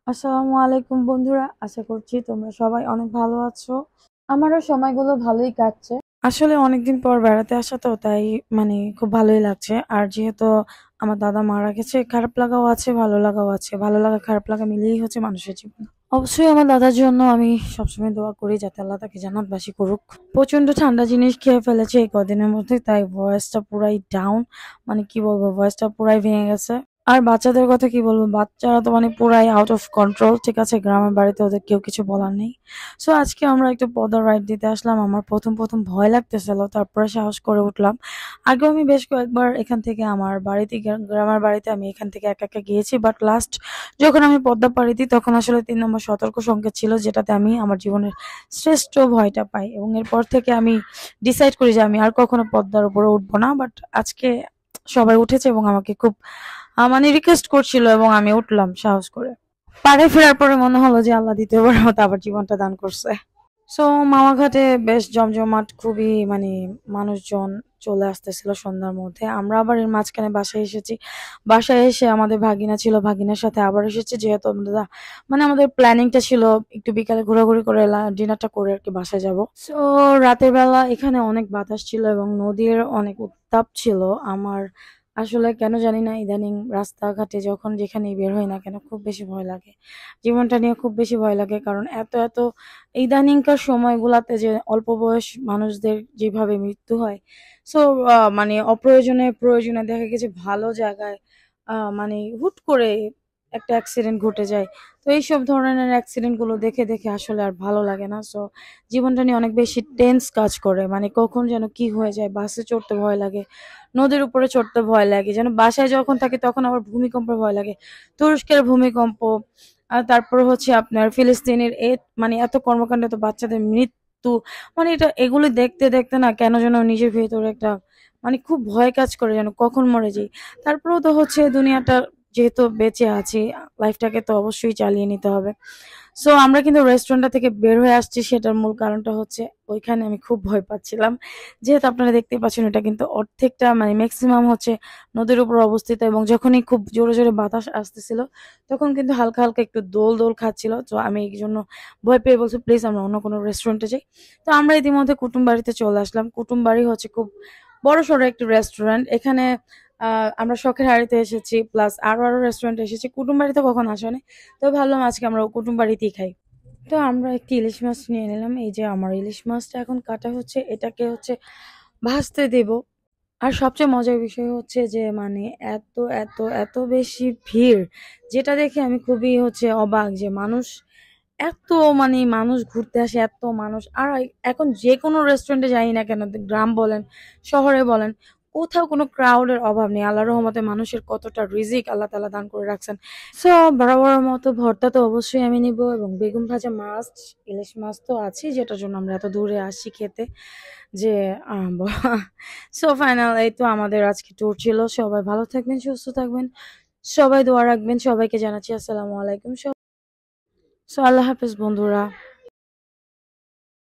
আসসালামু আলাইকুম বন্ধুরা, আশা করছি তোমরা সবাই অনেক ভালো আছো। আমারও সময়গুলো ভালোই কাটছে। আসলে অনেকদিন পর বেড়াতে আসা তো তাই খুব ভালোই লাগছে। আর যেহেতু আমার দাদা মারা গেছে, খারাপ লাগাও আছে, ভালো লাগাও আছে। ভালো লাগা খারাপ লাগা মিলিয়েই হচ্ছে মানুষের জীবন। অবশ্যই আমার দাদার জন্য আমি সবসময় দোয়া করি যাতে আল্লাহ তাকে জান্নাতবাসী করুক। প্রচন্ড ঠান্ডা জিনিস খেয়ে ফেলেছে এই কদিনের মধ্যে, তাই ভয়েসটা পুরাই ডাউন। কি বলবো, ভয়েসটা পুরাই ভেঙে গেছে। আর বাচ্চাদের কথা কি বলবো, বাচ্চারা তো পুরাই আউট অফ কন্ট্রোল। ঠিক আছে, গ্রামের বাড়িতে ওদের কেউ কিছু বলার নেই। সো আজকে আমরা একটু পদা রাইড দিতে আসলাম। আমার প্রথম প্রথম ভয় লাগতেছিল, তারপরে সাহস করে উঠলাম। আগেও আমি বেশ কয়েকবার এখান থেকে আমার বাড়িতে, গ্রামের বাড়িতে আমি এখান থেকে একা একা গিয়েছি, বাট লাস্ট যখন আমি পদ্মা পাড়ি দিই তখন আসলে 3 নম্বর সতর্ক সংকেত ছিল, যেটাতে আমি আমার জীবনের শ্রেষ্ঠ ভয়টা পাই। এবং এরপর থেকে আমি ডিসাইড করি যে আমি আর কখনো পদ্মার উপরে উঠবো না। বাট আজকে সবাই উঠেছে এবং আমাকে খুব রিকোয়েস্ট করছিল এবং আমি উঠলাম সাহস করে। পাড়ে ফেরার পরে মনে হলো যে আল্লাহ দ্বিতীয়বারের মতো আবার জীবনটা দান করছে। সো মামাঘাটে বেশ জমজমাট, খুবই মানুষজন চলে আসতেছিল সন্ধ্যার মধ্যে। আমরা আবার এর মাঝখানে বাসায় এসেছি। বাসায় এসে আমাদের ভাগিনা ছিল, ভাগিনার সাথে আবার এসেছি, যেহেতু আমরা আমাদের প্ল্যানিংটা ছিল একটু বিকালে ঘোরাঘুরি করে ডিনারটা করে আর কি বাসায় যাব। সো রাতের বেলা এখানে অনেক বাতাস ছিল এবং নদীর অনেক উত্তাপ ছিল। আমার আসলে কেন জানি না, ইদানিং রাস্তাঘাটে যখন যেখানেই বের হই না কেন খুব বেশি ভয় লাগে। জীবনটা নিয়ে খুব বেশি ভয় লাগে, কারণ এত এত ইদানিংকার সময়গুলাতে যে অল্প বয়স মানুষদের যেভাবে মৃত্যু হয়। সো অপ্রয়োজনে প্রয়োজনে দেখা গেছে ভালো জায়গায় হুট করে একটা অ্যাক্সিডেন্ট ঘটে যায়। তো এইসব ধরনের অ্যাক্সিডেন্ট গুলো দেখে দেখে আসলে আর ভালো লাগে না। সো জীবনটা নিয়ে অনেক বেশি টেন্স কাজ করে, কখন যেন কি হয়ে যায়। বাসে চড়তে ভয় লাগে, নদীর উপরে চড়তে ভয় লাগে, যেন বাসায় যখন থাকি তখন আবার ভূমিকম্পের ভয় লাগে। তুরস্কের ভূমিকম্প, আর তারপর হচ্ছে আপনার ফিলিস্তিনের এত কর্মকাণ্ড, তো বাচ্চাদের মৃত্যু, এটা এগুলি দেখতে দেখতে না কেন যেন নিজের ভেতরে একটা খুব ভয় কাজ করে, যেন কখন মরে যাই। তারপরেও তো হচ্ছে দুনিয়াটা যেহেতু বেঁচে আছি, লাইফটাকে তো অবশ্যই চালিয়ে নিতে হবে। সো আমরা কিন্তু রেস্টুরেন্টটা থেকে বের হয়ে আসছি, সেটার মূল কারণটা হচ্ছে ওইখানে আমি খুব ভয় পাচ্ছিলাম। যেহেতু আপনারা দেখতেই পাচ্ছেন এটা কিন্তু অর্ধেকটা ম্যাক্সিমাম হচ্ছে নদীর উপর অবস্থিত, এবং যখনই খুব জোরে জোরে বাতাস আসতেছিল তখন কিন্তু হালকা হালকা একটু দোল দোল খাচ্ছিল। তো আমি এই জন্য ভয় পেয়ে বলছি প্লিজ আমরা অন্য কোনো রেস্টুরেন্টে যাই। তো আমরা ইতিমধ্যে কুটুম বাড়িতে চলে আসলাম। কুটুম বাড়ি হচ্ছে খুব বড় সড়ো একটি রেস্টুরেন্ট। এখানে আমরা শখের হাড়িতে এসেছি, প্লাস আরো আরো রেস্টুরেন্টে এসেছি। কুটুম বাড়িতে কখন আসেনি, তো ভাবলাম আজকে আমরা কুটুম বাড়িতেই খাই। তো আমরা একটি ইলিশ মাছ নিয়ে নিলাম। এই যে আমার ইলিশ মাছটা এখন কাটা হচ্ছে, এটাকে হচ্ছে ভাজতে দেব। আর সবচেয়ে মজার বিষয় হচ্ছে যে এত এত এত বেশি ভিড়, যেটা দেখে আমি খুবই হচ্ছে অবাক যে এত মানুষ ঘুরতে আসে, এত মানুষ। আর এখন যে কোনো রেস্টুরেন্টে যাই না কেন, গ্রাম বলেন শহরে বলেন, কোথাও কোনো ক্রাউডের অভাব নেই। আল্লাহর রহমতে মানুষের কতটা রিজিক আল্লাহ তাআলা দান করে রাখছেন। সো বরাবরের মতো ভর্তা তো অবশ্যই আমি নিব, এবং বেগুন ভাজা মাছ, ইলিশ মাছ তো আছেই, যেটার জন্য আমরা এত দূরে আসি খেতে। যে সো ফাইনাল, এই তো আমাদের আজকে ট্যুর ছিল। সবাই ভালো থাকবেন, সুস্থ থাকবেন, সবাই দোয়া রাখবেন। সবাইকে জানাচ্ছি আসসালামু আলাইকুম। সো আল্লাহ হাফেজ বন্ধুরা।